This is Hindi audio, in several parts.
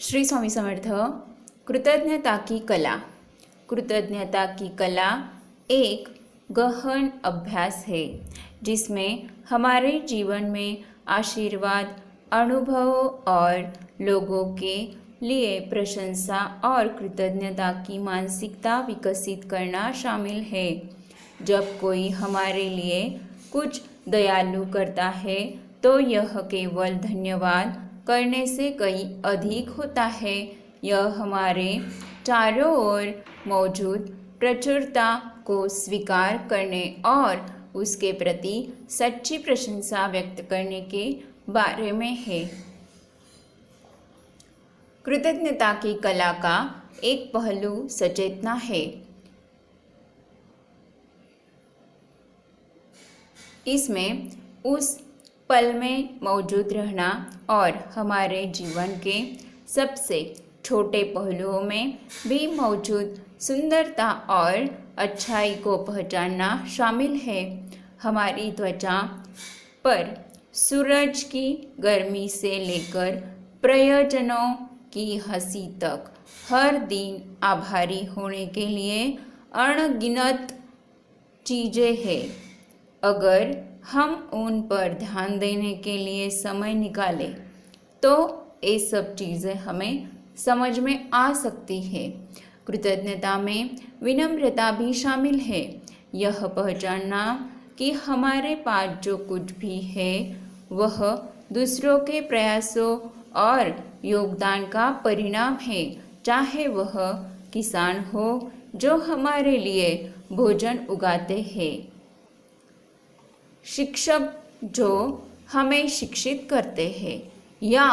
श्री स्वामी समर्थ। कृतज्ञता की कला। कृतज्ञता की कला एक गहन अभ्यास है जिसमें हमारे जीवन में आशीर्वाद, अनुभव और लोगों के लिए प्रशंसा और कृतज्ञता की मानसिकता विकसित करना शामिल है। जब कोई हमारे लिए कुछ दयालु करता है तो यह केवल धन्यवाद करने से कहीं अधिक होता है। यह हमारे चारों ओर मौजूद प्रचुरता को स्वीकार करने और उसके प्रति सच्ची प्रशंसा व्यक्त करने के बारे में है। कृतज्ञता की कला का एक पहलू सचेतना है। इसमें उस पल में मौजूद रहना और हमारे जीवन के सबसे छोटे पहलुओं में भी मौजूद सुंदरता और अच्छाई को पहचानना शामिल है। हमारी त्वचा पर सूरज की गर्मी से लेकर प्रयोजनों की हंसी तक हर दिन आभारी होने के लिए अनगिनत चीज़ें हैं। अगर हम उन पर ध्यान देने के लिए समय निकालें तो ये सब चीज़ें हमें समझ में आ सकती है। कृतज्ञता में विनम्रता भी शामिल है। यह पहचानना कि हमारे पास जो कुछ भी है वह दूसरों के प्रयासों और योगदान का परिणाम है, चाहे वह किसान हो जो हमारे लिए भोजन उगाते हैं, शिक्षक जो हमें शिक्षित करते हैं, या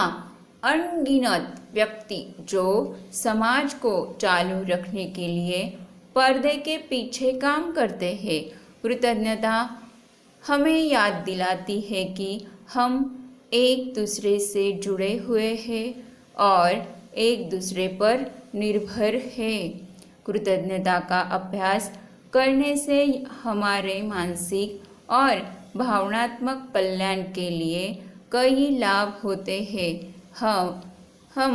अनगिनत व्यक्ति जो समाज को चालू रखने के लिए पर्दे के पीछे काम करते हैं। कृतज्ञता हमें याद दिलाती है कि हम एक दूसरे से जुड़े हुए हैं और एक दूसरे पर निर्भर हैं। कृतज्ञता का अभ्यास करने से हमारे मानसिक और भावनात्मक कल्याण के लिए कई लाभ होते हैं। हम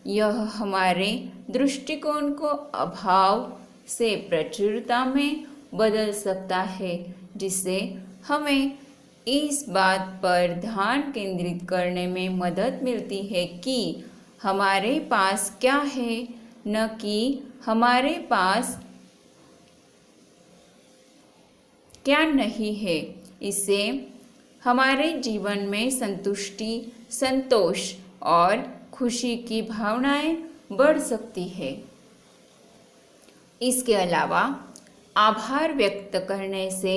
यह हमारे दृष्टिकोण को अभाव से प्रचुरता में बदल सकता है, जिससे हमें इस बात पर ध्यान केंद्रित करने में मदद मिलती है कि हमारे पास क्या है, न कि हमारे पास क्या नहीं है। इससे हमारे जीवन में संतुष्टि, संतोष और खुशी की भावनाएं बढ़ सकती है। इसके अलावा आभार व्यक्त करने से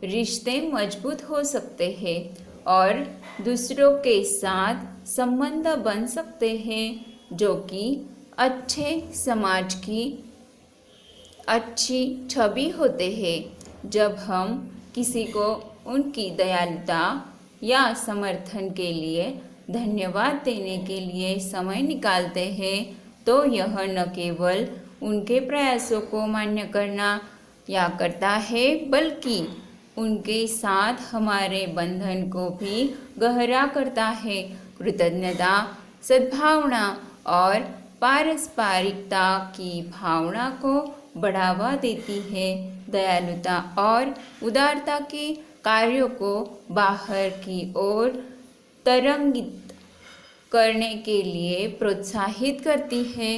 रिश्ते मजबूत हो सकते हैं और दूसरों के साथ संबंध बन सकते हैं, जो कि अच्छे समाज की अच्छी छवि होते हैं। जब हम किसी को उनकी दयालुता या समर्थन के लिए धन्यवाद देने के लिए समय निकालते हैं तो यह न केवल उनके प्रयासों को मान्य करना या करता है, बल्कि उनके साथ हमारे बंधन को भी गहरा करता है। कृतज्ञता सद्भावना और पारस्परिकता की भावना को बढ़ावा देती है। दयालुता और उदारता के कार्यों को बाहर की ओर तरंगित करने के लिए प्रोत्साहित करती है।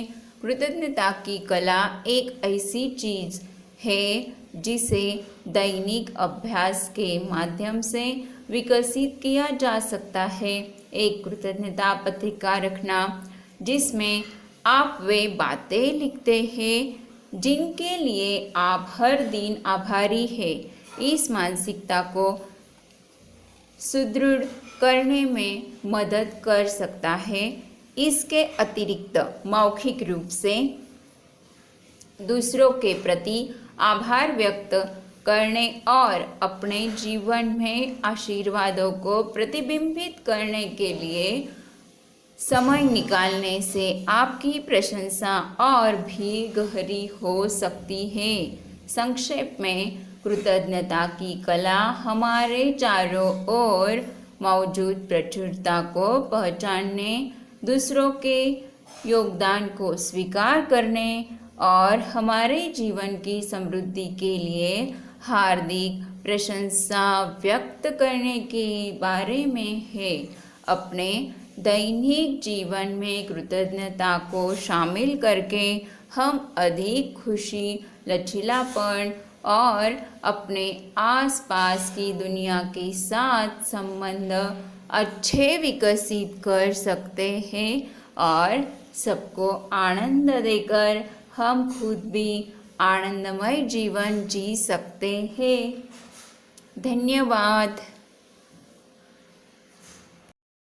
कृतज्ञता की कला एक ऐसी चीज़ है जिसे दैनिक अभ्यास के माध्यम से विकसित किया जा सकता है। एक कृतज्ञता पत्रिका रखना जिसमें आप वे बातें लिखते हैं जिनके लिए आप हर दिन आभारी हैं, इस मानसिकता को सुदृढ़ करने में मदद कर सकता है। इसके अतिरिक्त मौखिक रूप से दूसरों के प्रति आभार व्यक्त करने और अपने जीवन में आशीर्वादों को प्रतिबिंबित करने के लिए समय निकालने से आपकी प्रशंसा और भी गहरी हो सकती है। संक्षेप में, कृतज्ञता की कला हमारे चारों ओर मौजूद प्रचुरता को पहचानने, दूसरों के योगदान को स्वीकार करने और हमारे जीवन की समृद्धि के लिए हार्दिक प्रशंसा व्यक्त करने के बारे में है। अपने दैनिक जीवन में कृतज्ञता को शामिल करके हम अधिक खुशी, लचीलापन और अपने आसपास की दुनिया के साथ संबंध अच्छे विकसित कर सकते हैं और सबको आनंद देकर हम खुद भी आनंदमय जीवन जी सकते हैं। धन्यवाद।